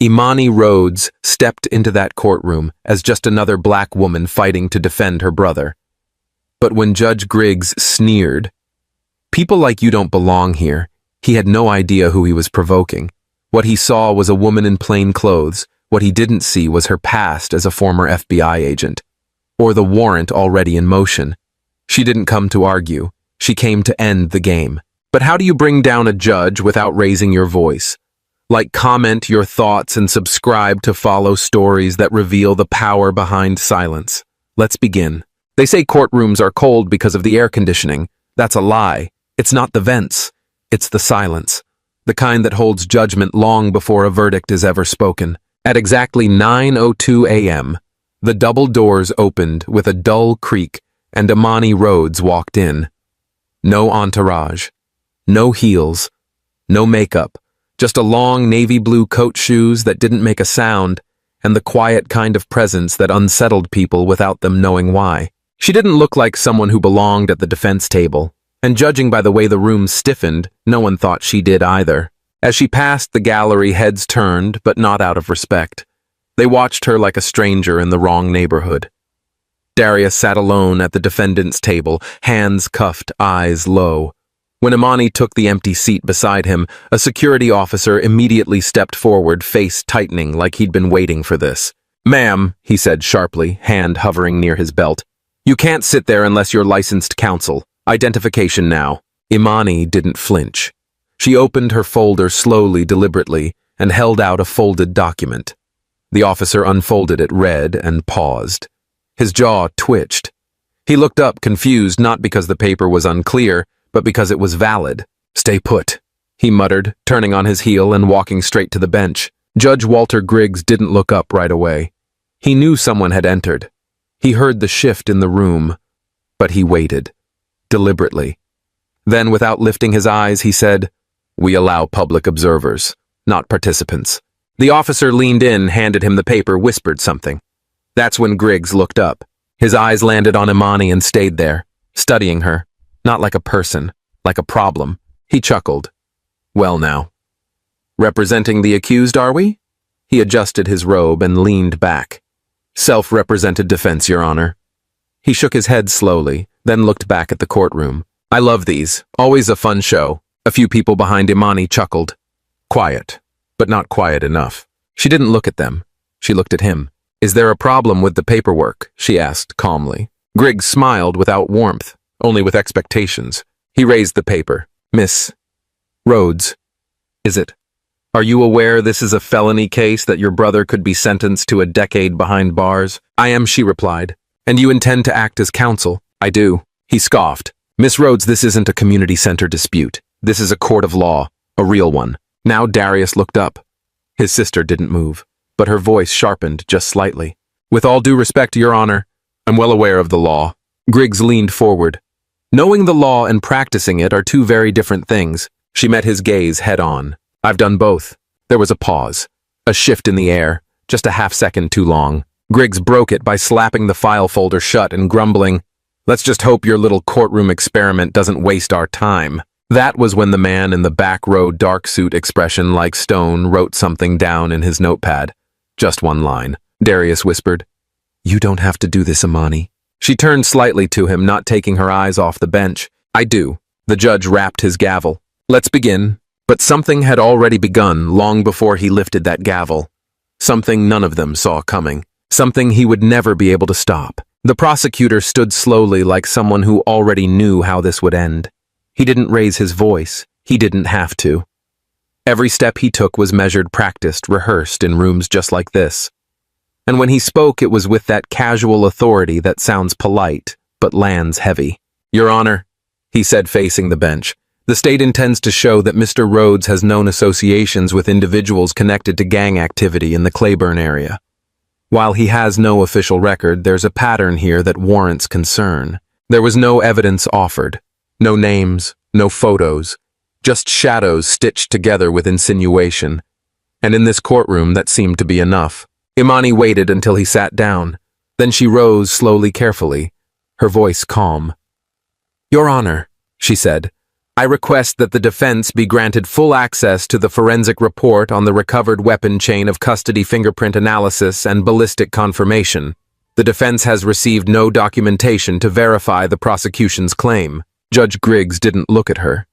Imani Rhodes stepped into that courtroom as just another black woman fighting to defend her brother. But when Judge Griggs sneered, "People like you don't belong here," he had no idea who he was provoking. What he saw was a woman in plain clothes. What he didn't see was her past as a former FBI agent, or the warrant already in motion. She didn't come to argue. She came to end the game. But how do you bring down a judge without raising your voice? Like, comment your thoughts and subscribe to follow stories that reveal the power behind silence. Let's begin. They say courtrooms are cold because of the air conditioning. That's a lie. It's not the vents. It's the silence. The kind that holds judgment long before a verdict is ever spoken. At exactly 9:02 a.m., the double doors opened with a dull creak and Imani Rhodes walked in. No entourage. No heels. No makeup. Just a long navy blue coat shoes that didn't make a sound, and the quiet kind of presence that unsettled people without them knowing why. She didn't look like someone who belonged at the defense table, and judging by the way the room stiffened, no one thought she did either. As she passed the gallery, heads turned, but not out of respect. They watched her like a stranger in the wrong neighborhood. Darius sat alone at the defendant's table, hands cuffed, eyes low. When Imani took the empty seat beside him, a security officer immediately stepped forward, face tightening like he'd been waiting for this. "Ma'am," he said sharply, hand hovering near his belt. "You can't sit there unless you're licensed counsel. Identification now." Imani didn't flinch. She opened her folder slowly, deliberately, and held out a folded document. The officer unfolded it, read, and paused. His jaw twitched. He looked up, confused, not because the paper was unclear, but because it was valid. "Stay put," he muttered, turning on his heel and walking straight to the bench. Judge Walter Griggs didn't look up right away. He knew someone had entered. He heard the shift in the room, but he waited, deliberately. Then, without lifting his eyes, he said, "We allow public observers, not participants." The officer leaned in, handed him the paper, whispered something. That's when Griggs looked up. His eyes landed on Imani and stayed there, studying her. Not like a person, like a problem. He chuckled. "Well now. Representing the accused, are we?" He adjusted his robe and leaned back. "Self-represented defense, Your Honor." He shook his head slowly, then looked back at the courtroom. "I love these. Always a fun show." A few people behind Imani chuckled. Quiet, but not quiet enough. She didn't look at them. She looked at him. "Is there a problem with the paperwork?" she asked calmly. Griggs smiled without warmth, only with expectations. He raised the paper. "Miss Rhodes, is it? Are you aware this is a felony case that your brother could be sentenced to a decade behind bars?" "I am," she replied. "And you intend to act as counsel?" "I do." He scoffed. "Miss Rhodes, this isn't a community center dispute. This is a court of law, a real one." Now Darius looked up. His sister didn't move, but her voice sharpened just slightly. "With all due respect, Your Honor, I'm well aware of the law." Griggs leaned forward. Knowing the law and practicing it are two very different things. She met his gaze head on. "I've done both." There was a pause, a shift in the air, just a half-second too long. Griggs broke it by slapping the file folder shut and grumbling, "Let's just hope your little courtroom experiment doesn't waste our time." That was when the man in the back row dark suit expression like stone wrote something down in his notepad. Just one line. Darius whispered, "You don't have to do this, Imani." She turned slightly to him, not taking her eyes off the bench. "I do." The judge rapped his gavel. "Let's begin." But something had already begun long before he lifted that gavel. Something none of them saw coming. Something he would never be able to stop. The prosecutor stood slowly like someone who already knew how this would end. He didn't raise his voice. He didn't have to. Every step he took was measured, practiced, rehearsed in rooms just like this. And when he spoke, it was with that casual authority that sounds polite, but lands heavy. "Your Honor," he said, facing the bench, "the state intends to show that Mr. Rhodes has known associations with individuals connected to gang activity in the Claiborne area. While he has no official record, there's a pattern here that warrants concern. There was no evidence offered. No names, no photos, just shadows stitched together with insinuation. And in this courtroom, that seemed to be enough." Imani waited until he sat down. Then she rose slowly, carefully, her voice calm. "Your Honor," she said, I request that the defense be granted full access to the forensic report on the recovered weapon chain of custody fingerprint analysis and ballistic confirmation. The defense has received no documentation to verify the prosecution's claim. Judge Griggs didn't look at her.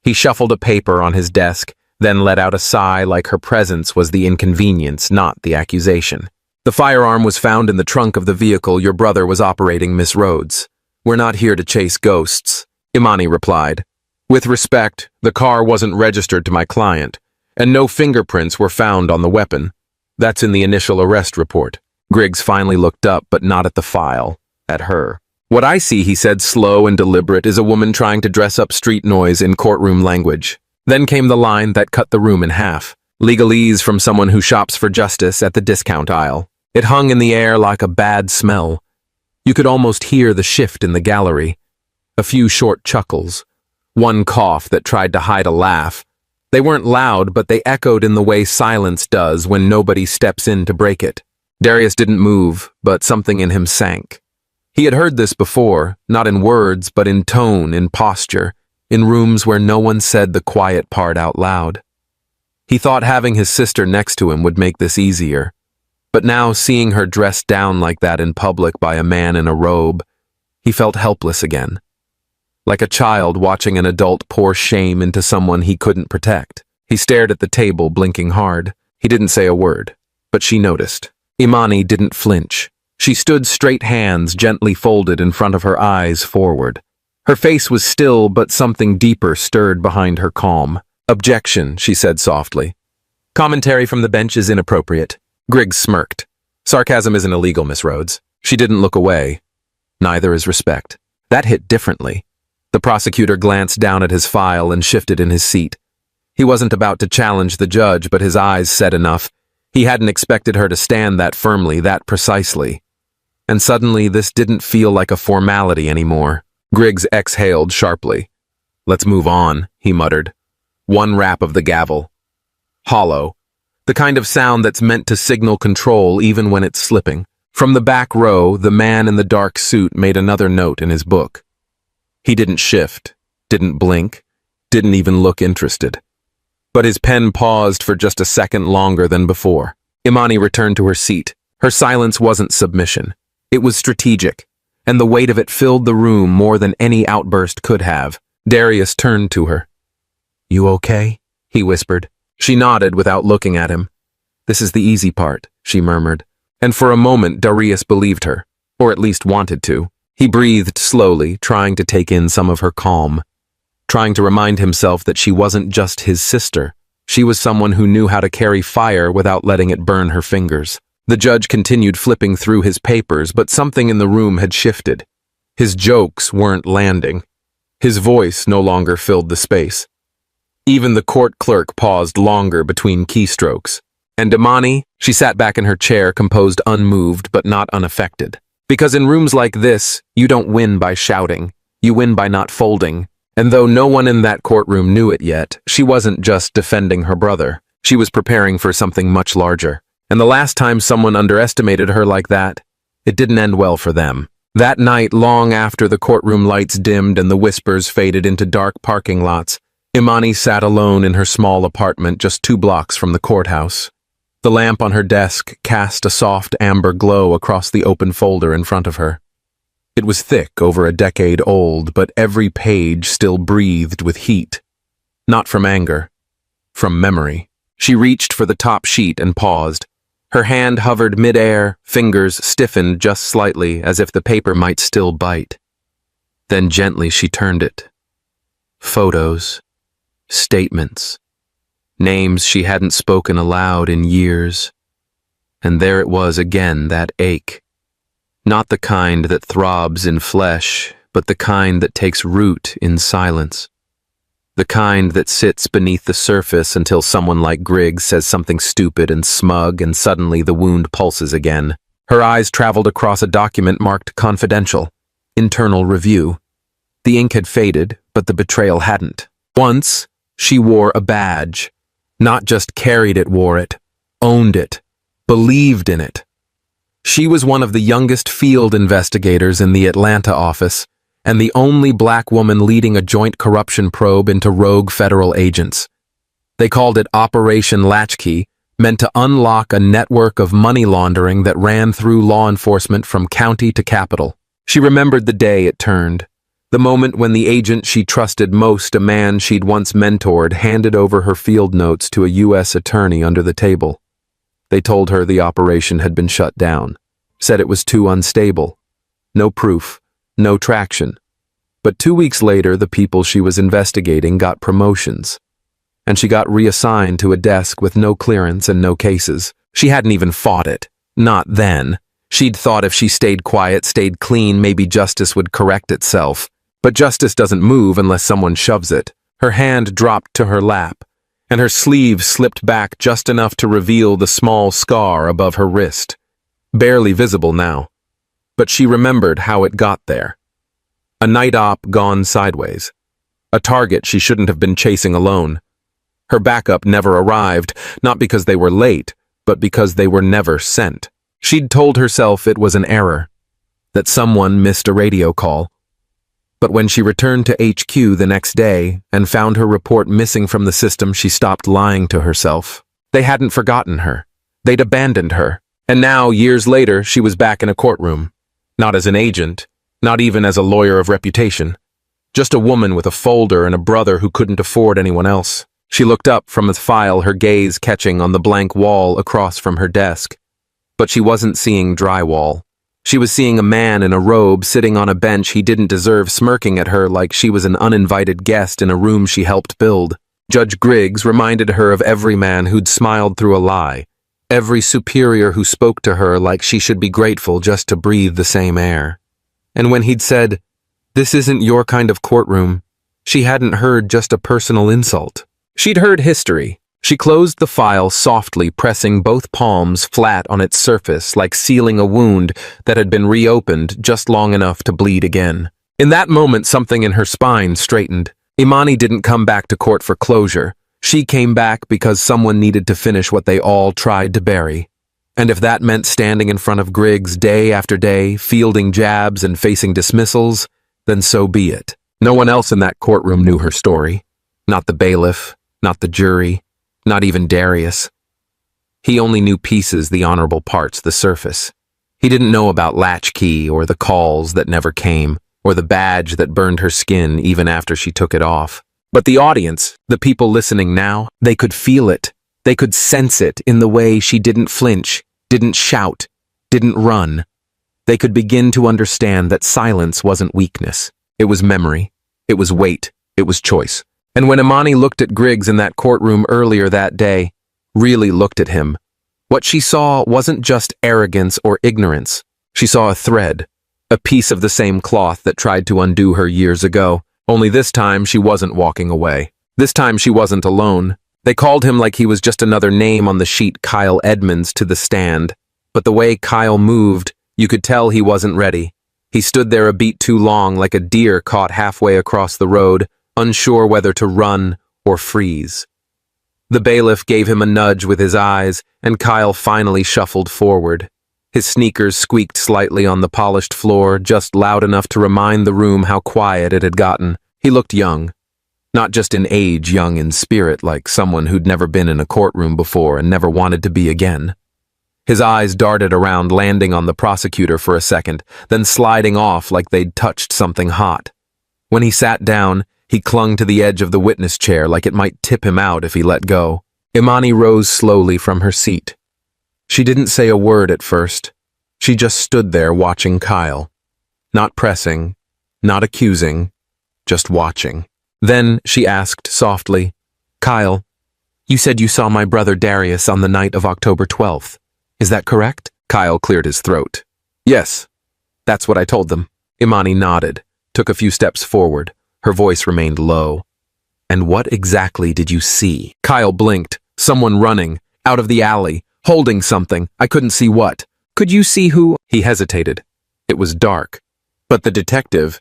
He shuffled a paper on his desk, then let out a sigh like her presence was the inconvenience, not the accusation. The firearm was found in the trunk of the vehicle your brother was operating, Miss Rhodes. We're not here to chase ghosts, Imani replied. With respect, the car wasn't registered to my client, and no fingerprints were found on the weapon. That's in the initial arrest report. Griggs finally looked up, but not at the file, at her. What I see, he said, slow and deliberate, is a woman trying to dress up street noise in courtroom language. Then came the line that cut the room in half. Legalese from someone who shops for justice at the discount aisle. It hung in the air like a bad smell. You could almost hear the shift in the gallery. A few short chuckles. One cough that tried to hide a laugh. They weren't loud, but they echoed in the way silence does when nobody steps in to break it. Darius didn't move, but something in him sank. He had heard this before, not in words, but in tone, in posture, in rooms where no one said the quiet part out loud. He thought having his sister next to him would make this easier. But now, seeing her dressed down like that in public by a man in a robe, he felt helpless again. Like a child watching an adult pour shame into someone he couldn't protect. He stared at the table, blinking hard. He didn't say a word, but she noticed. Imani didn't flinch. She stood straight, hands gently folded in front of her, eyes forward. Her face was still, but something deeper stirred behind her calm. Objection, she said softly. Commentary from the bench is inappropriate. Griggs smirked. Sarcasm isn't illegal, Miss Rhodes. She didn't look away. Neither is respect. That hit differently. The prosecutor glanced down at his file and shifted in his seat. He wasn't about to challenge the judge, but his eyes said enough. He hadn't expected her to stand that firmly, that precisely. And suddenly, this didn't feel like a formality anymore. Griggs exhaled sharply. Let's move on, he muttered. One rap of the gavel. Hollow. The kind of sound that's meant to signal control even when it's slipping. From the back row, the man in the dark suit made another note in his book. He didn't shift, didn't blink, didn't even look interested. But his pen paused for just a second longer than before. Imani returned to her seat. Her silence wasn't submission. It was strategic, and the weight of it filled the room more than any outburst could have. Darius turned to her. You okay? He whispered. She nodded without looking at him. This is the easy part, she murmured. And for a moment Darius believed her, or at least wanted to. He breathed slowly, trying to take in some of her calm. Trying to remind himself that she wasn't just his sister. She was someone who knew how to carry fire without letting it burn her fingers. The judge continued flipping through his papers, but something in the room had shifted. His jokes weren't landing. His voice no longer filled the space. Even the court clerk paused longer between keystrokes. And Imani, she sat back in her chair, composed, unmoved, but not unaffected. Because in rooms like this, you don't win by shouting. You win by not folding. And though no one in that courtroom knew it yet, she wasn't just defending her brother. She was preparing for something much larger. And the last time someone underestimated her like that, it didn't end well for them. That night, long after the courtroom lights dimmed and the whispers faded into dark parking lots, Imani sat alone in her small apartment just 2 blocks from the courthouse. The lamp on her desk cast a soft amber glow across the open folder in front of her. It was thick, over a decade old, but every page still breathed with heat. Not from anger, from memory. She reached for the top sheet and paused. Her hand hovered mid-air, fingers stiffened just slightly as if the paper might still bite. Then gently she turned it. Photos. Statements. Names she hadn't spoken aloud in years. And there it was again, that ache. Not the kind that throbs in flesh, but the kind that takes root in silence. The kind that sits beneath the surface until someone like Griggs says something stupid and smug, and suddenly the wound pulses again. Her eyes traveled across a document marked confidential. Internal review. The ink had faded, but the betrayal hadn't. Once, she wore a badge. Not just carried it, wore it. Owned it. Believed in it. She was one of the youngest field investigators in the Atlanta office, and the only black woman leading a joint corruption probe into rogue federal agents. They called it Operation Latchkey, meant to unlock a network of money laundering that ran through law enforcement from county to capital. She remembered the day it turned, the moment when the agent she trusted most, a man she'd once mentored, handed over her field notes to a U.S. attorney under the table. They told her the operation had been shut down, said it was too unstable. No proof, no traction. But 2 weeks later, the people she was investigating got promotions, and she got reassigned to a desk with no clearance and no cases. She hadn't even fought it. Not then. She'd thought if she stayed quiet, stayed clean, maybe justice would correct itself. But justice doesn't move unless someone shoves it. Her hand dropped to her lap, and her sleeve slipped back just enough to reveal the small scar above her wrist. Barely visible now. But she remembered how it got there. A night op gone sideways. A target she shouldn't have been chasing alone. Her backup never arrived, not because they were late, but because they were never sent. She'd told herself it was an error, that someone missed a radio call. But when she returned to HQ the next day and found her report missing from the system, she stopped lying to herself. They hadn't forgotten her. They'd abandoned her. And now, years later, she was back in a courtroom. Not as an agent, not even as a lawyer of reputation. Just a woman with a folder and a brother who couldn't afford anyone else. She looked up from a file, her gaze catching on the blank wall across from her desk. But she wasn't seeing drywall. She was seeing a man in a robe sitting on a bench he didn't deserve, smirking at her like she was an uninvited guest in a room she helped build. Judge Griggs reminded her of every man who'd smiled through a lie, every superior who spoke to her like she should be grateful just to breathe the same air. And when he'd said, "This isn't your kind of courtroom," she hadn't heard just a personal insult. She'd heard history. She closed the file softly, pressing both palms flat on its surface like sealing a wound that had been reopened just long enough to bleed again. In that moment, something in her spine straightened. Imani didn't come back to court for closure. She came back because someone needed to finish what they all tried to bury. And if that meant standing in front of Griggs day after day, fielding jabs and facing dismissals, then so be it. No one else in that courtroom knew her story. Not the bailiff, not the jury. Not even Darius. He only knew pieces, the honorable parts, the surface. He didn't know about Latchkey or the calls that never came, or the badge that burned her skin even after she took it off. But the audience, the people listening now, they could feel it. They could sense it in the way she didn't flinch, didn't shout, didn't run. They could begin to understand that silence wasn't weakness. It was memory. It was weight. It was choice. And when Imani looked at Griggs in that courtroom earlier that day, really looked at him, what she saw wasn't just arrogance or ignorance. She saw a thread, a piece of the same cloth that tried to undo her years ago. Only this time she wasn't walking away. This time she wasn't alone. They called him like he was just another name on the sheet, Kyle Edmonds, to the stand. But the way Kyle moved, you could tell he wasn't ready. He stood there a beat too long, like a deer caught halfway across the road, unsure whether to run or freeze. The bailiff gave him a nudge with his eyes, and Kyle finally shuffled forward. His sneakers squeaked slightly on the polished floor, just loud enough to remind the room how quiet it had gotten. He looked young. Not just in age, young in spirit, like someone who'd never been in a courtroom before and never wanted to be again. His eyes darted around, landing on the prosecutor for a second, then sliding off like they'd touched something hot. When he sat down, he clung to the edge of the witness chair like it might tip him out if he let go. Imani rose slowly from her seat. She didn't say a word at first. She just stood there watching Kyle. Not pressing, not accusing, just watching. Then she asked softly, "Kyle, you said you saw my brother Darius on the night of October 12th. Is that correct?" Kyle cleared his throat. "Yes, that's what I told them." Imani nodded, took a few steps forward. Her voice remained low. "And what exactly did you see?" Kyle blinked. "Someone running, out of the alley, holding something. I couldn't see what." "Could you see who?" He hesitated. It was dark. But the detective,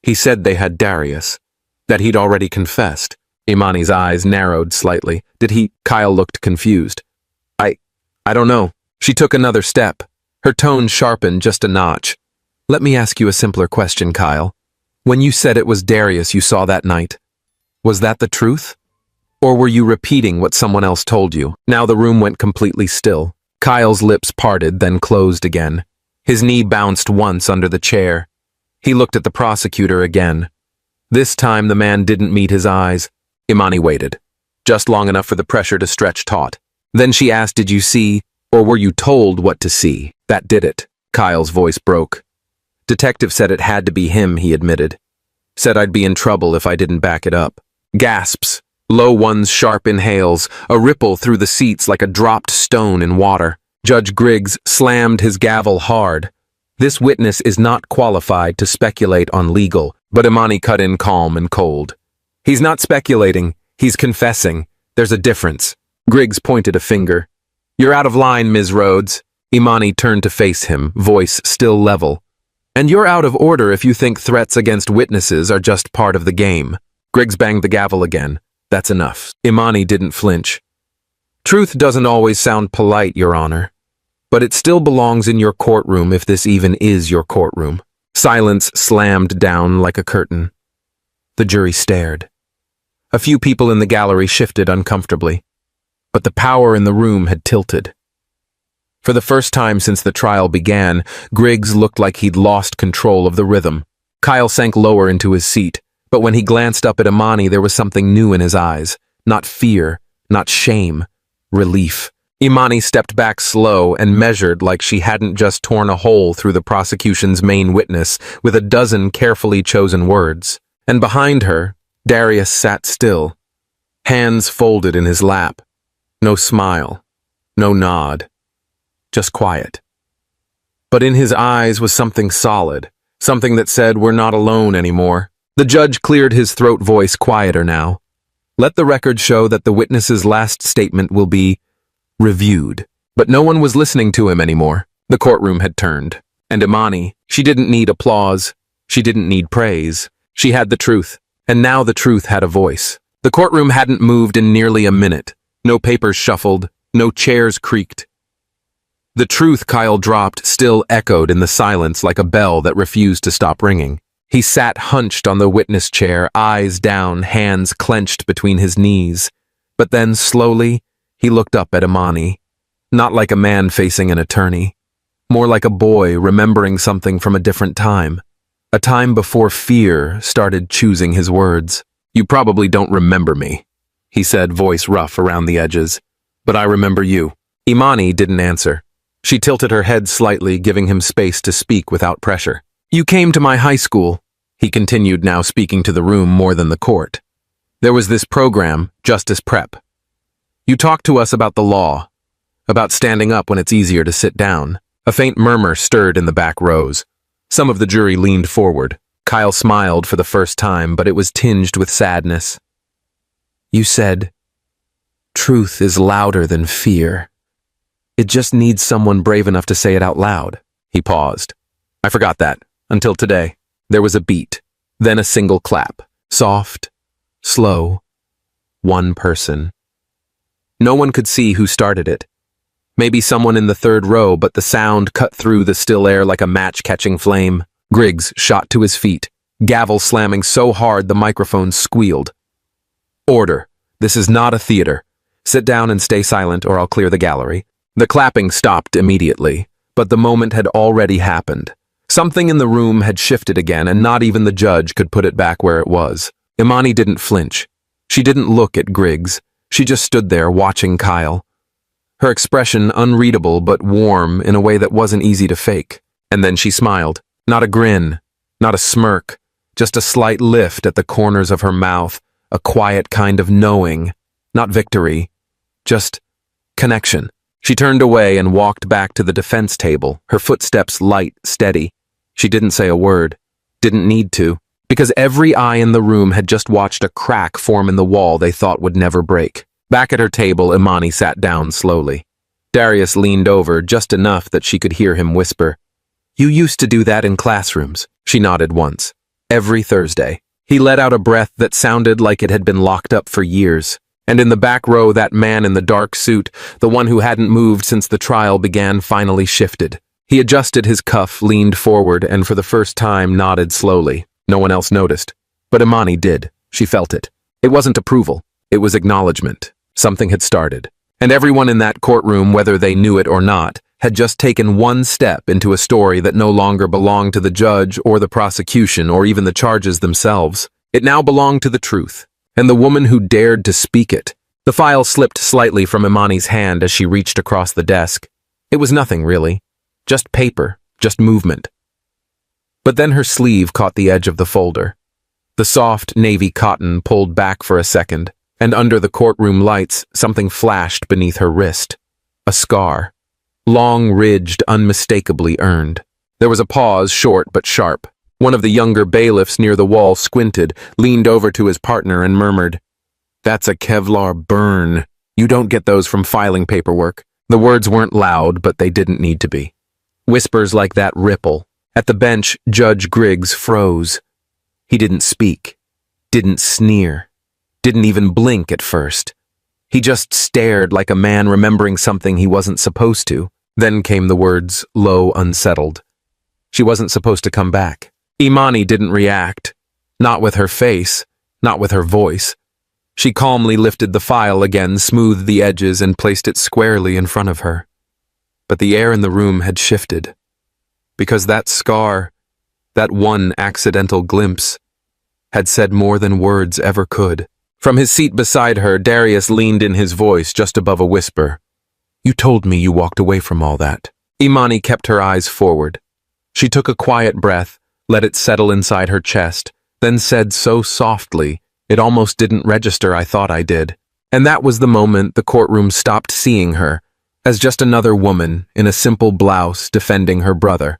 he said they had Darius, that he'd already confessed. Imani's eyes narrowed slightly. "Did he?" Kyle looked confused. I don't know." She took another step. Her tone sharpened just a notch. "Let me ask you a simpler question, Kyle. When you said it was Darius you saw that night, was that the truth? Or were you repeating what someone else told you? Now the room went completely still. Kyle's lips parted, then closed again. His knee bounced once under the chair. He looked at the prosecutor again. This time the man didn't meet his eyes. Imani waited, just long enough for the pressure to stretch taut. Then she asked, "Did you see, or were you told what to see?" "That did it." Kyle's voice broke. "Detective said it had to be him," he admitted. "Said I'd be in trouble if I didn't back it up." Gasps, low ones, sharp inhales, a ripple through the seats like a dropped stone in water. Judge Griggs slammed his gavel hard. "This witness is not qualified to speculate on legal," but Imani cut in calm and cold. "He's not speculating, he's confessing. There's a difference." Griggs pointed a finger. "You're out of line, Ms. Rhodes." Imani turned to face him, voice still level. "And you're out of order if you think threats against witnesses are just part of the game." Griggs banged the gavel again. "That's enough." Imani didn't flinch. "Truth doesn't always sound polite, Your Honor, but it still belongs in your courtroom if this even is your courtroom." Silence slammed down like a curtain. The jury stared. A few people in the gallery shifted uncomfortably, but the power in the room had tilted. For the first time since the trial began, Griggs looked like he'd lost control of the rhythm. Kyle sank lower into his seat, but when he glanced up at Imani, there was something new in his eyes. Not fear, not shame, relief. Imani stepped back slow and measured like she hadn't just torn a hole through the prosecution's main witness with a dozen carefully chosen words. And behind her, Darius sat still, hands folded in his lap. No smile, no nod, just quiet. But in his eyes was something solid, something that said, "We're not alone anymore." The judge cleared his throat, voice quieter now. "Let the record show that the witness's last statement will be reviewed." But no one was listening to him anymore. The courtroom had turned. And Imani, she didn't need applause. She didn't need praise. She had the truth. And now the truth had a voice. The courtroom hadn't moved in nearly a minute. No papers shuffled. No chairs creaked. The truth Kyle dropped still echoed in the silence like a bell that refused to stop ringing. He sat hunched on the witness chair, eyes down, hands clenched between his knees. But then, slowly, he looked up at Imani. Not like a man facing an attorney. More like a boy remembering something from a different time. A time before fear started choosing his words. "You probably don't remember me," he said, voice rough around the edges. "But I remember you." Imani didn't answer. She tilted her head slightly, giving him space to speak without pressure. "You came to my high school," he continued, now speaking to the room more than the court. "There was this program, Justice Prep. You talked to us about the law, about standing up when it's easier to sit down." A faint murmur stirred in the back rows. Some of the jury leaned forward. Kyle smiled for the first time, but it was tinged with sadness. "You said, truth is louder than fear. It just needs someone brave enough to say it out loud." He paused. "I forgot that. Until today." There was a beat, then a single clap. Soft, slow, one person. No one could see who started it. Maybe someone in the third row, but the sound cut through the still air like a match catching flame. Griggs shot to his feet, gavel slamming so hard the microphone squealed. "Order. This is not a theater. Sit down and stay silent or I'll clear the gallery." The clapping stopped immediately, but the moment had already happened. Something in the room had shifted again, and not even the judge could put it back where it was. Imani didn't flinch. She didn't look at Griggs. She just stood there watching Kyle. Her expression unreadable but warm in a way that wasn't easy to fake. And then she smiled. Not a grin, not a smirk, just a slight lift at the corners of her mouth, a quiet kind of knowing, not victory, just connection. She turned away and walked back to the defense table, her footsteps light, steady. She didn't say a word, didn't need to, because every eye in the room had just watched a crack form in the wall they thought would never break. Back at her table, Imani sat down slowly. Darius leaned over just enough that she could hear him whisper, "You used to do that in classrooms." She nodded once. "Every Thursday." He let out a breath that sounded like it had been locked up for years. And in the back row, that man in the dark suit, the one who hadn't moved since the trial began, finally shifted. He adjusted his cuff, leaned forward, and for the first time nodded slowly. No one else noticed. But Imani did. She felt it. It wasn't approval. It was acknowledgement. Something had started. And everyone in that courtroom, whether they knew it or not, had just taken one step into a story that no longer belonged to the judge or the prosecution or even the charges themselves. It now belonged to the truth, and the woman who dared to speak it. The file slipped slightly from Imani's hand as she reached across the desk. It was nothing, really. Just paper, just movement. But then her sleeve caught the edge of the folder. The soft navy cotton pulled back for a second, and under the courtroom lights, something flashed beneath her wrist. A scar. Long, ridged, unmistakably earned. There was a pause, short but sharp. One of the younger bailiffs near the wall squinted, leaned over to his partner and murmured, "That's a Kevlar burn. You don't get those from filing paperwork." The words weren't loud, but they didn't need to be. Whispers like that ripple. At the bench, Judge Griggs froze. He didn't speak, didn't sneer, didn't even blink at first. He just stared like a man remembering something he wasn't supposed to. Then came the words, low, unsettled. She wasn't supposed to come back. Imani didn't react. Not with her face, not with her voice. She calmly lifted the file again, smoothed the edges, and placed it squarely in front of her. But the air in the room had shifted. Because that scar, that one accidental glimpse, had said more than words ever could. From his seat beside her, Darius leaned in his voice just above a whisper. "You told me you walked away from all that." Imani kept her eyes forward. She took a quiet breath, let it settle inside her chest, then said so softly, it almost didn't register I thought I did. And that was the moment the courtroom stopped seeing her as just another woman in a simple blouse defending her brother.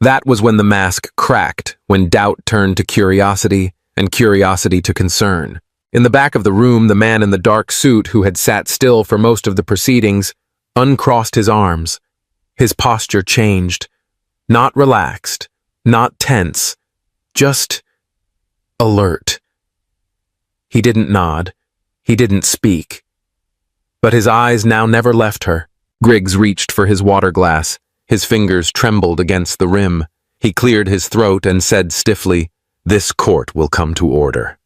That was when the mask cracked, when doubt turned to curiosity and curiosity to concern. In the back of the room, the man in the dark suit who had sat still for most of the proceedings uncrossed his arms. His posture changed. Not relaxed, not tense, just alert. He didn't nod. He didn't speak. But his eyes now never left her. Griggs reached for his water glass. His fingers trembled against the rim. He cleared his throat and said stiffly, "This court will come to order."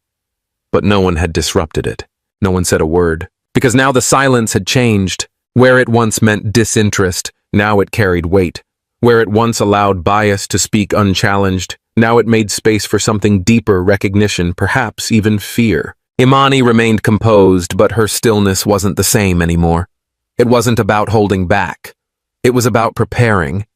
But no one had disrupted it. No one said a word. Because now the silence had changed. Where it once meant disinterest, now it carried weight. Where it once allowed bias to speak unchallenged, now it made space for something deeper, recognition, perhaps even fear. Imani remained composed, but her stillness wasn't the same anymore. It wasn't about holding back. It was about preparing.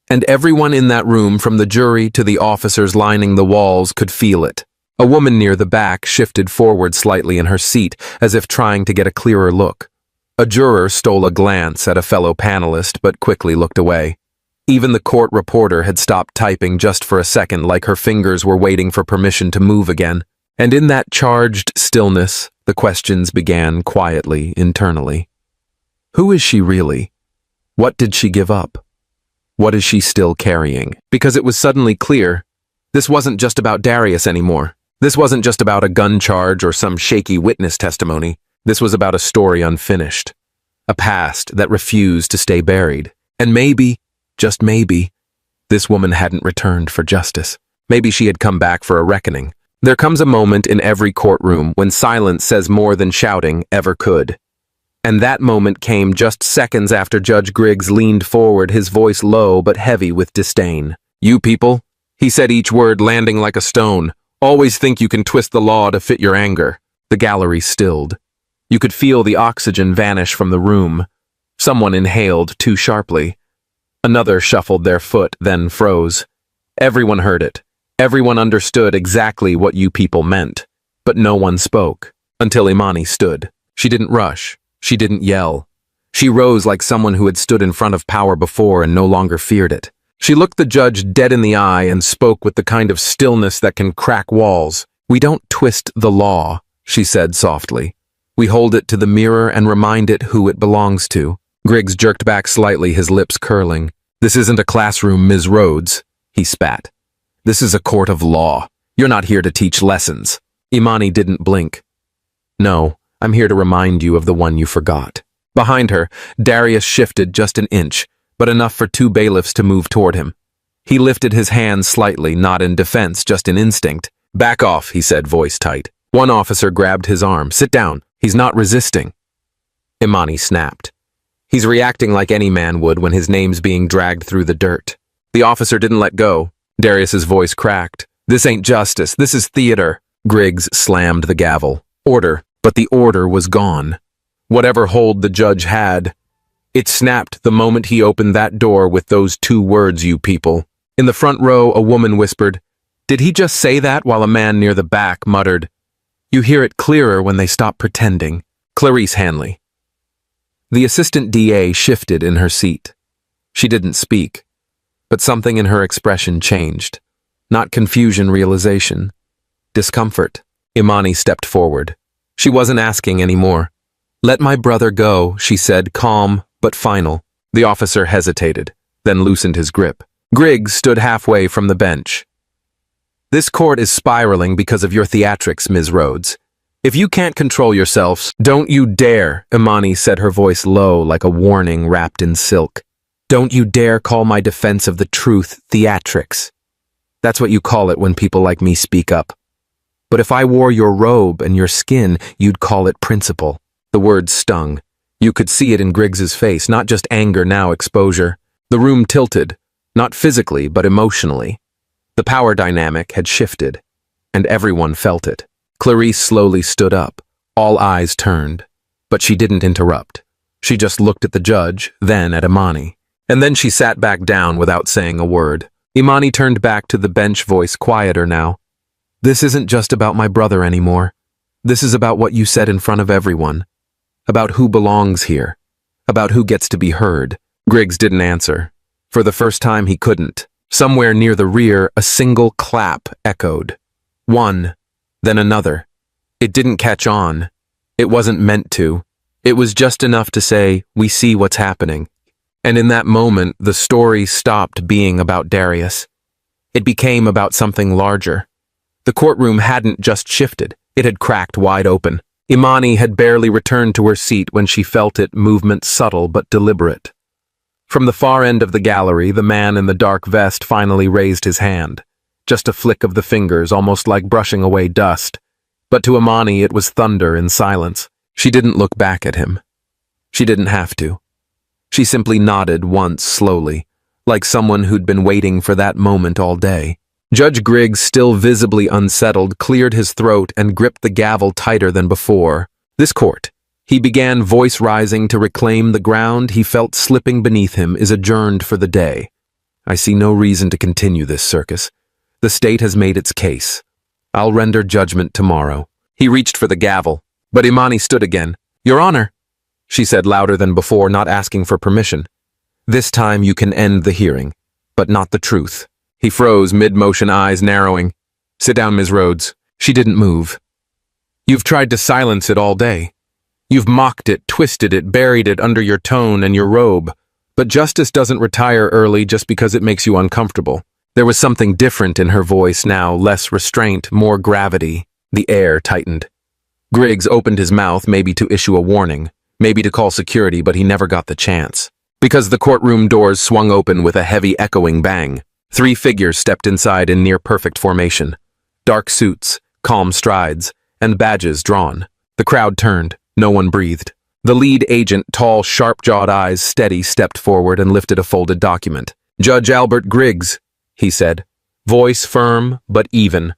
And everyone in that room, from the jury to the officers lining the walls, could feel it. A woman near the back shifted forward slightly in her seat, as if trying to get a clearer look. A juror stole a glance at a fellow panelist, but quickly looked away. Even the court reporter had stopped typing just for a second, like her fingers were waiting for permission to move again. And in that charged stillness, the questions began quietly, internally. Who is she really? What did she give up? What is she still carrying? Because it was suddenly clear, this wasn't just about Darius anymore. This wasn't just about a gun charge or some shaky witness testimony. This was about a story unfinished. A past that refused to stay buried. And maybe, just maybe, this woman hadn't returned for justice. Maybe she had come back for a reckoning. There comes a moment in every courtroom when silence says more than shouting ever could. And that moment came just seconds after Judge Griggs leaned forward, his voice low but heavy with disdain. "You people," he said, each word landing like a stone, "always think you can twist the law to fit your anger." The gallery stilled. You could feel the oxygen vanish from the room. Someone inhaled too sharply. Another shuffled their foot, then froze. Everyone heard it. Everyone understood exactly what you people meant. But no one spoke. Until Imani stood. She didn't rush. She didn't yell. She rose like someone who had stood in front of power before and no longer feared it. She looked the judge dead in the eye and spoke with the kind of stillness that can crack walls. "We don't twist the law," she said softly. "We hold it to the mirror and remind it who it belongs to." Griggs jerked back slightly, his lips curling. "This isn't a classroom, Ms. Rhodes," he spat. "This is a court of law. You're not here to teach lessons." Imani didn't blink. "No, I'm here to remind you of the one you forgot." Behind her, Darius shifted just an inch, but enough for two bailiffs to move toward him. He lifted his hand slightly, not in defense, just in instinct. "Back off," he said, voice tight. One officer grabbed his arm. "Sit down. He's not resisting." Imani snapped. He's reacting like any man would when his name's being dragged through the dirt. The officer didn't let go. Darius's voice cracked. "This ain't justice. This is theater." Griggs slammed the gavel. Order. But the order was gone. Whatever hold the judge had, it snapped the moment he opened that door with those 2 words, "You people." In the front row, a woman whispered, "Did he just say that?" while a man near the back muttered, "You hear it clearer when they stop pretending." Clarice Hanley. The assistant DA shifted in her seat. She didn't speak, but something in her expression changed. Not confusion, realization. Discomfort. Imani stepped forward. She wasn't asking anymore. "Let my brother go," she said, calm but final. The officer hesitated, then loosened his grip. Griggs stood halfway from the bench. "This court is spiraling because of your theatrics, Ms. Rhodes. If you can't control yourselves, don't you dare," Imani said, her voice low like a warning wrapped in silk. "Don't you dare call my defense of the truth theatrics. That's what you call it when people like me speak up. But if I wore your robe and your skin, you'd call it principle." The words stung. You could see it in Griggs's face, not just anger, now exposure. The room tilted, not physically, but emotionally. The power dynamic had shifted, and everyone felt it. Clarice slowly stood up. All eyes turned, but she didn't interrupt. She just looked at the judge, then at Imani. And then she sat back down without saying a word. Imani turned back to the bench, voice quieter now. "This isn't just about my brother anymore. This is about what you said in front of everyone. About who belongs here. About who gets to be heard." Griggs didn't answer. For the first time, he couldn't. Somewhere near the rear, a single clap echoed. One, then another. It didn't catch on. It wasn't meant to. It was just enough to say, "We see what's happening." And in that moment, the story stopped being about Darius. It became about something larger. The courtroom hadn't just shifted. It had cracked wide open. Imani had barely returned to her seat when she felt it, movement subtle but deliberate. From the far end of the gallery, the man in the dark vest finally raised his hand. Just a flick of the fingers, almost like brushing away dust. But to Imani, it was thunder in silence. She didn't look back at him. She didn't have to. She simply nodded once slowly, like someone who'd been waiting for that moment all day. Judge Griggs, still visibly unsettled, cleared his throat and gripped the gavel tighter than before. "This court," he began, voice rising to reclaim the ground he felt slipping beneath him, "is adjourned for the day. I see no reason to continue this circus. The state has made its case. I'll render judgment tomorrow." He reached for the gavel, but Imani stood again. "Your Honor," she said louder than before, not asking for permission. "This time you can end the hearing, but not the truth." He froze, mid-motion, eyes narrowing. "Sit down, Ms. Rhodes." She didn't move. "You've tried to silence it all day. You've mocked it, twisted it, buried it under your tone and your robe. But justice doesn't retire early just because it makes you uncomfortable." There was something different in her voice now, less restraint, more gravity. The air tightened. Griggs opened his mouth, maybe to issue a warning, maybe to call security, but he never got the chance. Because the courtroom doors swung open with a heavy echoing bang. 3 figures stepped inside in near-perfect formation. Dark suits, calm strides, and badges drawn. The crowd turned. No one breathed. The lead agent, tall, sharp-jawed eyes steady, stepped forward and lifted a folded document. "Judge Albert Griggs," he said, voice firm but even.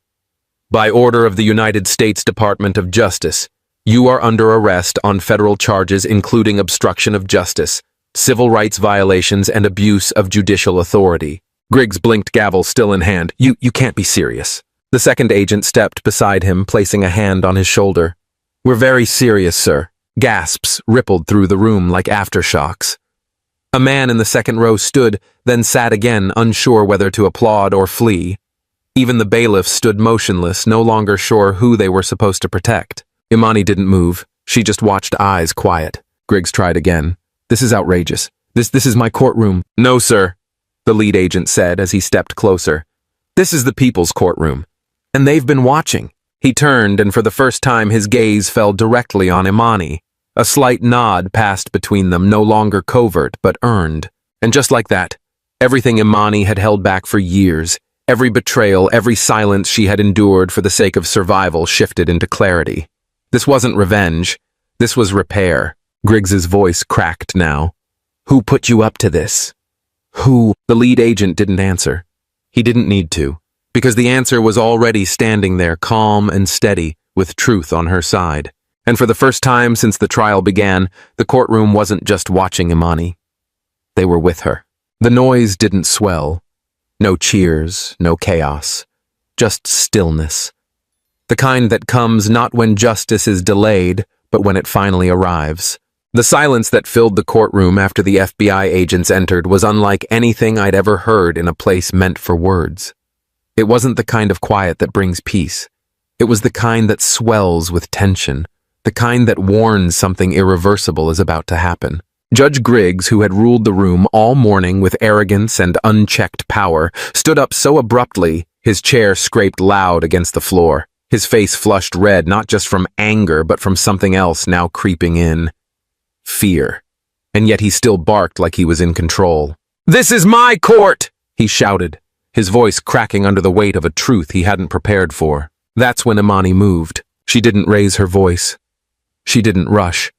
"By order of the United States Department of Justice, you are under arrest on federal charges including obstruction of justice, civil rights violations, and abuse of judicial authority." Griggs blinked, gavel still in hand. You can't be serious." The second agent stepped beside him, placing a hand on his shoulder. "We're very serious, sir." Gasps rippled through the room like aftershocks. A man in the second row stood, then sat again, unsure whether to applaud or flee. Even the bailiffs stood motionless, no longer sure who they were supposed to protect. Imani didn't move. She just watched, eyes quiet. Griggs tried again. "This is outrageous. This is my courtroom." "No, sir," the lead agent said as he stepped closer. "This is the people's courtroom, and they've been watching." He turned, and for the first time his gaze fell directly on Imani. A slight nod passed between them, no longer covert, but earned. And just like that, Everything Imani had held back for years, every betrayal, every silence she had endured for the sake of survival shifted into clarity. This wasn't revenge. This was repair. Griggs's voice cracked now. Who put you up to this? Who? The lead agent didn't answer. He didn't need to, because the answer was already standing there, calm and steady, with truth on her side. And for the first time since the trial began, the courtroom wasn't just watching Imani. They were with her. The noise didn't swell. No cheers, no chaos. Just stillness. The kind that comes not when justice is delayed, but when it finally arrives. The silence that filled the courtroom after the FBI agents entered was unlike anything I'd ever heard in a place meant for words. It wasn't the kind of quiet that brings peace. It was the kind that swells with tension, the kind that warns something irreversible is about to happen. Judge Griggs, who had ruled the room all morning with arrogance and unchecked power, stood up so abruptly his chair scraped loud against the floor. His face flushed red, not just from anger, but from something else now creeping in. Fear. And yet he still barked like he was in control. "This is my court!" he shouted, his voice cracking under the weight of a truth he hadn't prepared for. That's when Imani moved. She didn't raise her voice. She didn't rush.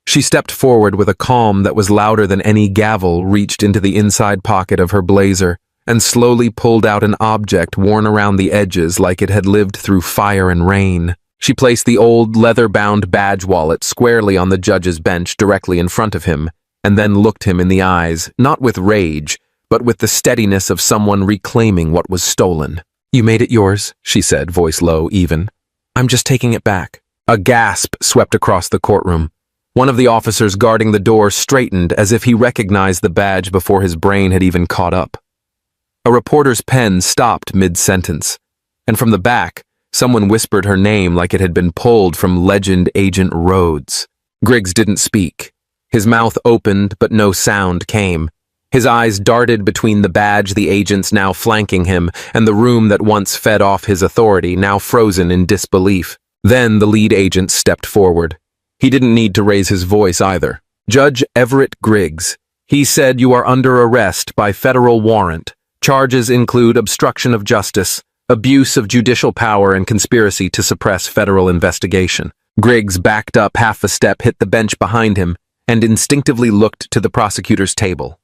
She stepped forward with a calm that was louder than any gavel, reached into the inside pocket of her blazer, and slowly pulled out an object worn around the edges like it had lived through fire and rain. She placed the old leather-bound badge wallet squarely on the judge's bench directly in front of him, and then looked him in the eyes, not with rage, but with the steadiness of someone reclaiming what was stolen. "You made it yours," she said, voice low, even. "I'm just taking it back." A gasp swept across the courtroom. One of the officers guarding the door straightened as if he recognized the badge before his brain had even caught up. A reporter's pen stopped mid-sentence, and from the back, someone whispered her name like it had been pulled from Legend Agent Rhodes. Griggs didn't speak. His mouth opened, but no sound came. His eyes darted between the badge the agents now flanking him and the room that once fed off his authority, now frozen in disbelief. Then the lead agent stepped forward. He didn't need to raise his voice either. "Judge Everett Griggs. He said you are under arrest by federal warrant. Charges include obstruction of justice, abuse of judicial power, and conspiracy to suppress federal investigation." Griggs backed up half a step, hit the bench behind him, and instinctively looked to the prosecutor's table.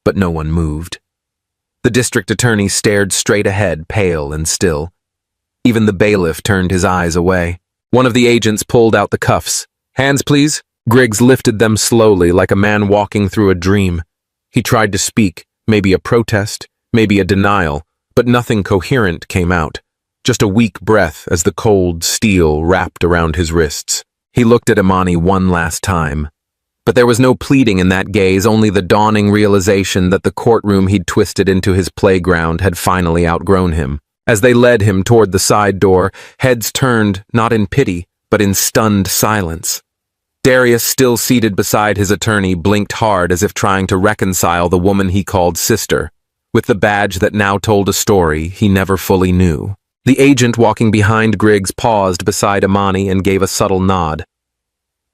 But no one moved. The district attorney stared straight ahead, pale and still. Even the bailiff turned his eyes away. One of the agents pulled out the cuffs. "Hands, please." Griggs lifted them slowly, like a man walking through a dream. He tried to speak, maybe a protest, maybe a denial, but nothing coherent came out. Just a weak breath as the cold steel wrapped around his wrists. He looked at Imani one last time. But there was no pleading in that gaze, only the dawning realization that the courtroom he'd twisted into his playground had finally outgrown him. As they led him toward the side door, heads turned, not in pity, but in stunned silence. Darius, still seated beside his attorney, blinked hard as if trying to reconcile the woman he called sister with the badge that now told a story he never fully knew. The agent walking behind Griggs paused beside Imani and gave a subtle nod.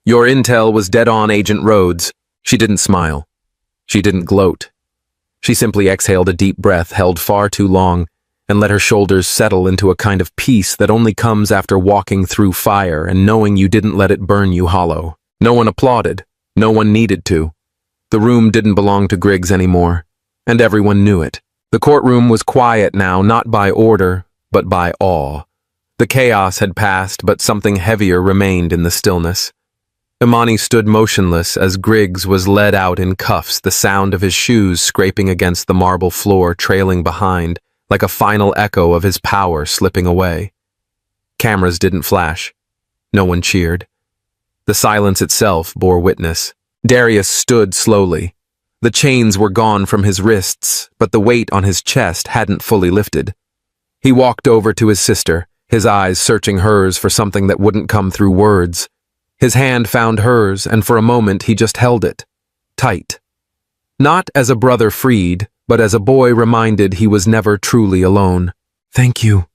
"Your intel was dead on, Agent Rhodes." She didn't smile. She didn't gloat. She simply exhaled a deep breath held far too long and let her shoulders settle into a kind of peace that only comes after walking through fire and knowing you didn't let it burn you hollow. No one applauded. No one needed to. The room didn't belong to Griggs anymore, and everyone knew it. The courtroom was quiet now, not by order, but by awe. The chaos had passed, but something heavier remained in the stillness. Imani stood motionless as Griggs was led out in cuffs, the sound of his shoes scraping against the marble floor trailing behind, like a final echo of his power slipping away. Cameras didn't flash. No one cheered. The silence itself bore witness. Darius stood slowly. The chains were gone from his wrists, but the weight on his chest hadn't fully lifted. He walked over to his sister, his eyes searching hers for something that wouldn't come through words. His hand found hers, and for a moment he just held it, tight. Not as a brother freed, but as a boy reminded he was never truly alone. "Thank you,"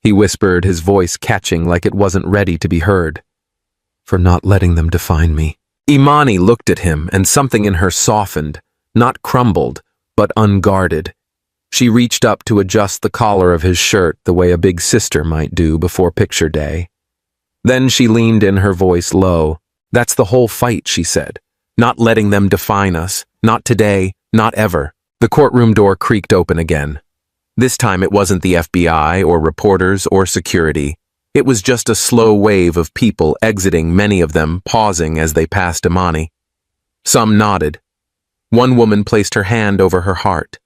he whispered, his voice catching like it wasn't ready to be heard. "For not letting them define me." Imani looked at him, and something in her softened, not crumbled, but unguarded. She reached up to adjust the collar of his shirt the way a big sister might do before picture day. Then she leaned in, her voice low. "That's the whole fight," she said. "Not letting them define us. Not today, not ever." The courtroom door creaked open again. This time it wasn't the FBI or reporters or security. It was just a slow wave of people exiting, many of them pausing as they passed Imani. Some nodded. One woman placed her hand over her heart.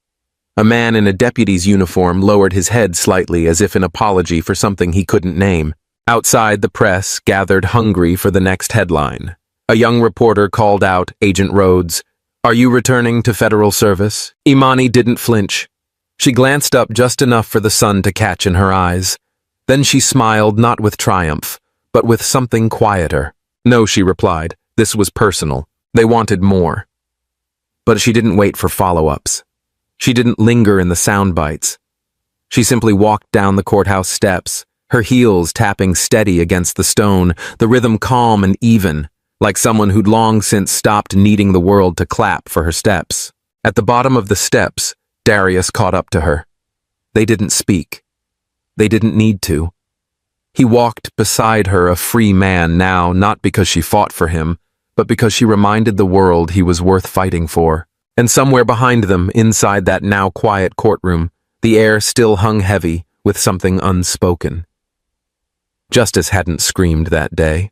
A man in a deputy's uniform lowered his head slightly as if in apology for something he couldn't name. Outside, the press gathered hungry for the next headline. A young reporter called out, "Agent Rhodes, are you returning to federal service?" Imani didn't flinch. She glanced up just enough for the sun to catch in her eyes. Then she smiled, not with triumph, but with something quieter. "No," she replied. This was personal. They wanted more. But she didn't wait for follow-ups. She didn't linger in the sound bites. She simply walked down the courthouse steps, her heels tapping steady against the stone, the rhythm calm and even, like someone who'd long since stopped needing the world to clap for her steps. At the bottom of the steps, Darius caught up to her. They didn't speak. They didn't need to. He walked beside her, a free man now, not because she fought for him, but because she reminded the world he was worth fighting for. And somewhere behind them, inside that now quiet courtroom, the air still hung heavy with something unspoken. Justice hadn't screamed that day.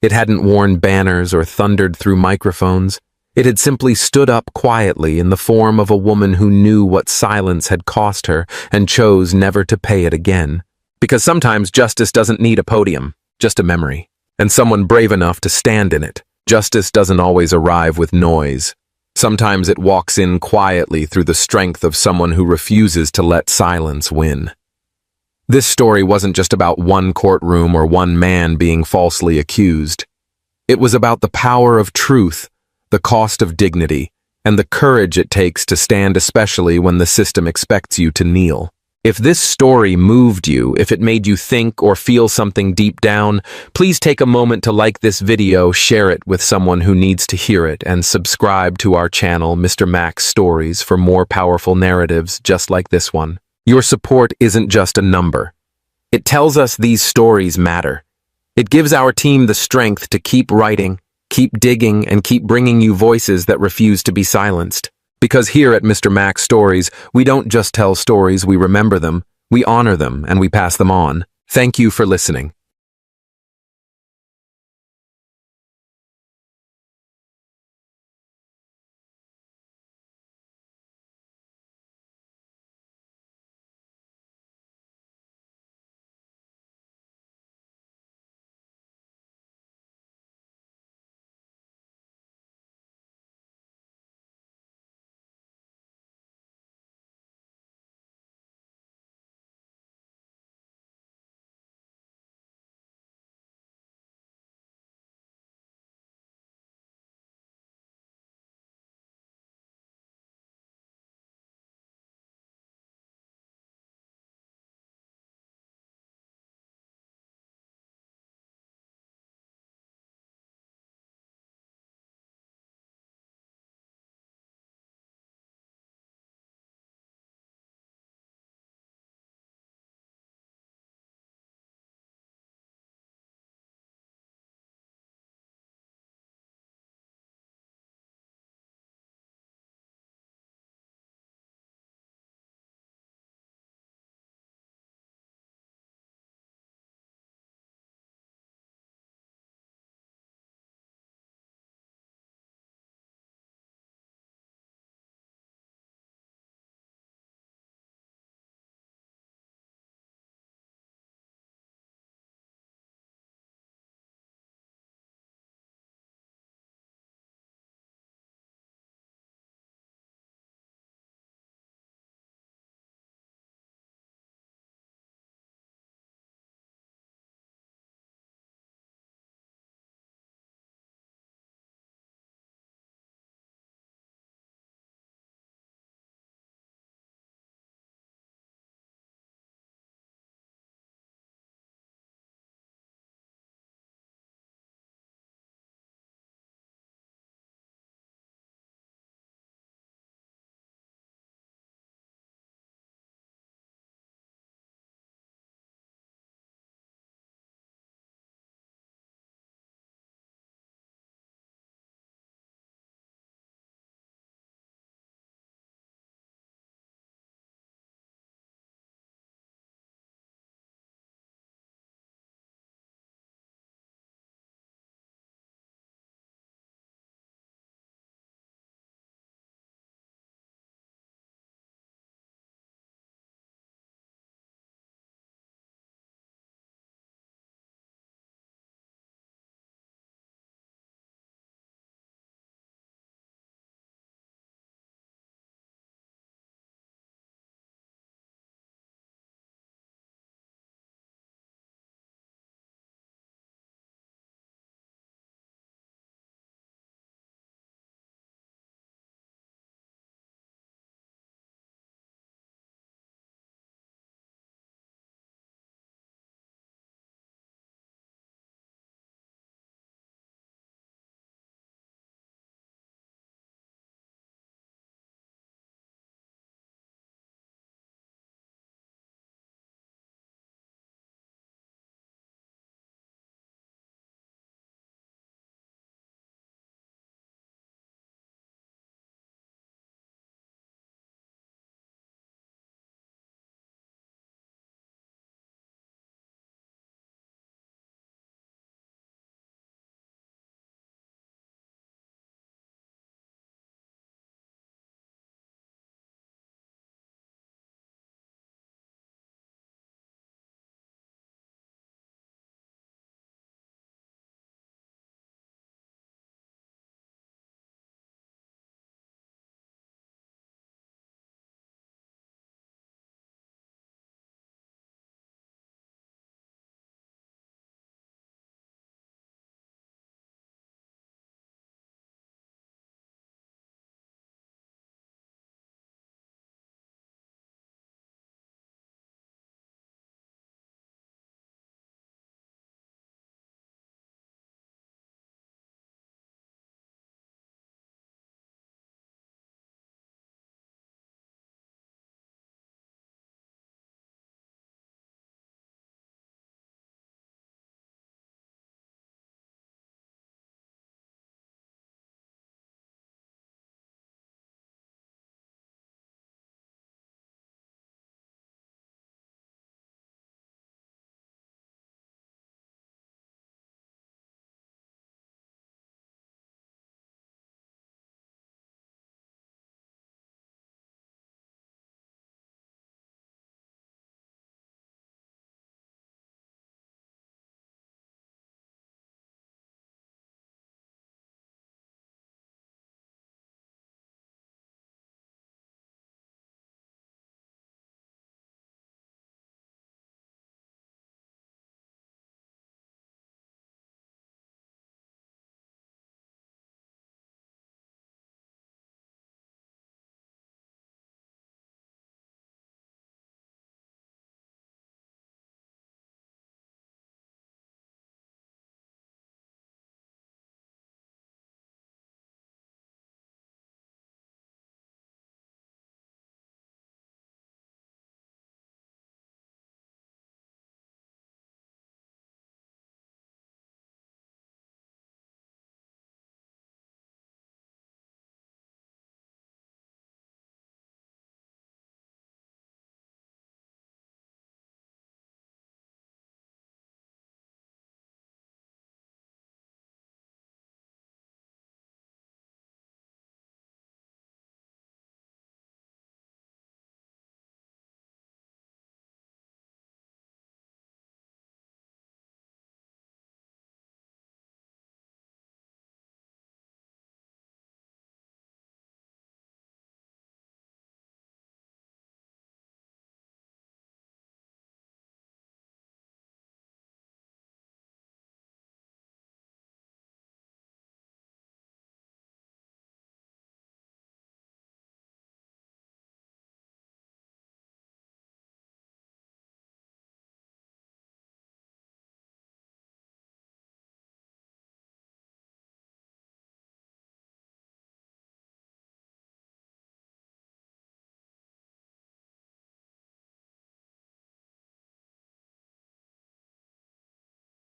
It hadn't worn banners or thundered through microphones. It had simply stood up quietly in the form of a woman who knew what silence had cost her and chose never to pay it again. Because sometimes justice doesn't need a podium, just a memory, and someone brave enough to stand in it. Justice doesn't always arrive with noise. Sometimes it walks in quietly through the strength of someone who refuses to let silence win. This story wasn't just about one courtroom or one man being falsely accused. It was about the power of truth, the cost of dignity, and the courage it takes to stand, especially when the system expects you to kneel. If this story moved you, if it made you think or feel something deep down, please take a moment to like this video, share it with someone who needs to hear it, and subscribe to our channel, Mr. Max Stories, for more powerful narratives just like this one. Your support isn't just a number. It tells us these stories matter. It gives our team the strength to keep writing, keep digging, and keep bringing you voices that refuse to be silenced. Because here at Mr. Max Stories, we don't just tell stories, we remember them, we honor them, and we pass them on. Thank you for listening.